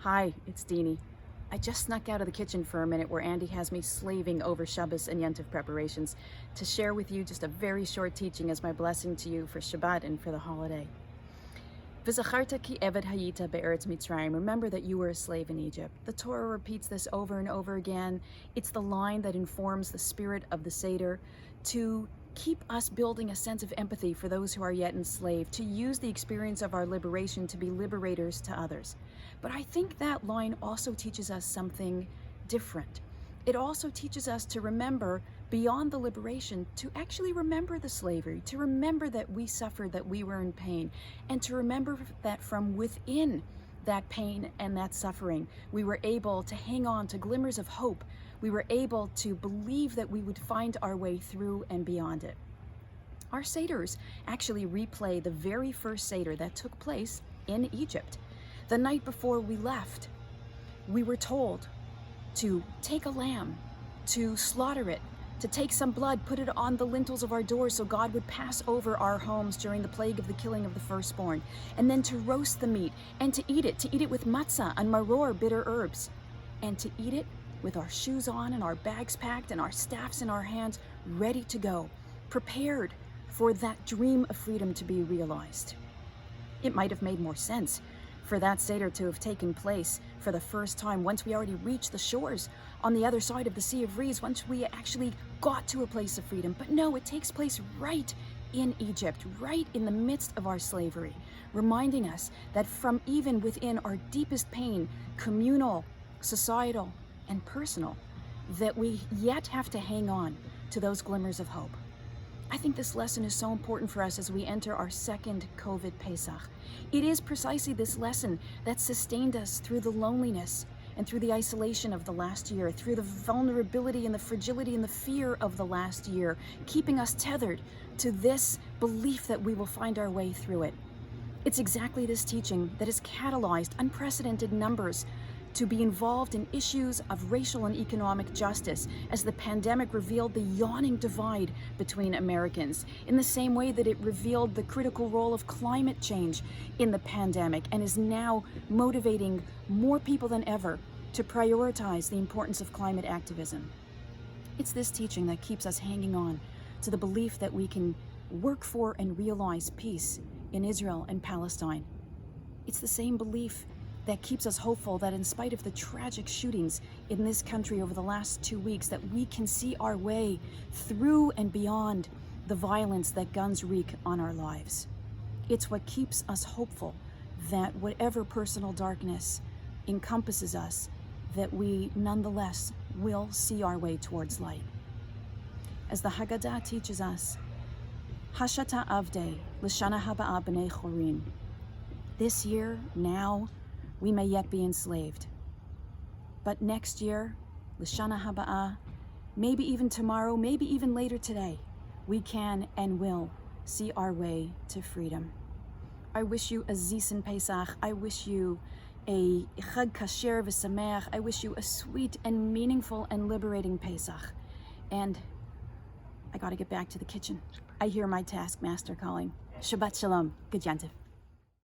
Hi, it's Dini. I just snuck out of the kitchen for a minute where Andy has me slaving over Shabbos and Yontif preparations to share with you just a very short teaching as my blessing to you for Shabbat and for the holiday. V'zacharta ki eved hayita be'eretz Mitzrayim. Remember that you were a slave in Egypt. The Torah repeats this over and over again. It's the line that informs the spirit of the Seder to keep us building a sense of empathy for those who are yet enslaved, to use the experience of our liberation to be liberators to others. But I think that line also teaches us something different. It also teaches us to remember, beyond the liberation, to actually remember the slavery, to remember that we suffered, that we were in pain, and to remember that from within that pain and that suffering, we were able to hang on to glimmers of hope. We were able to believe that we would find our way through and beyond it. Our Seders actually replay the very first Seder that took place in Egypt. The night before we left, we were told to take a lamb, to slaughter it, to take some blood, put it on the lintels of our doors so God would pass over our homes during the plague of the killing of the firstborn, and then to roast the meat and to eat it with matzah and maror, bitter herbs, and to eat it with our shoes on and our bags packed and our staffs in our hands, ready to go, prepared for that dream of freedom to be realized. It might have made more sense for that Seder to have taken place for the first time once we already reached the shores on the other side of the Sea of Reeds, once we actually got to a place of freedom. But no, it takes place right in Egypt, right in the midst of our slavery, reminding us that from even within our deepest pain, communal, societal, and personal, that we yet have to hang on to those glimmers of hope. I think this lesson is so important for us as we enter our second COVID Pesach. It is precisely this lesson that sustained us through the loneliness and through the isolation of the last year, through the vulnerability and the fragility and the fear of the last year, keeping us tethered to this belief that we will find our way through it. It's exactly this teaching that has catalyzed unprecedented numbers to be involved in issues of racial and economic justice as the pandemic revealed the yawning divide between Americans, in the same way that it revealed the critical role of climate change in the pandemic and is now motivating more people than ever to prioritize the importance of climate activism. It's this teaching that keeps us hanging on to the belief that we can work for and realize peace in Israel and Palestine. It's the same belief that keeps us hopeful that in spite of the tragic shootings in this country over the last 2 weeks, that we can see our way through and beyond the violence that guns wreak on our lives. It's what keeps us hopeful that whatever personal darkness encompasses us, that we nonetheless will see our way towards light. As the Haggadah teaches us, Hashata Avdei, L'shana Haba'a B'nei Chorim. This year, now, we may yet be enslaved. But next year, L'shana Haba'a, maybe even tomorrow, maybe even later today, we can and will see our way to freedom. I wish you a Zisen Pesach. I wish you a Chag Kasher V'Sameach. I wish you a sweet and meaningful and liberating Pesach. And I gotta get back to the kitchen. I hear my taskmaster calling. Shabbat Shalom. Good Yontif.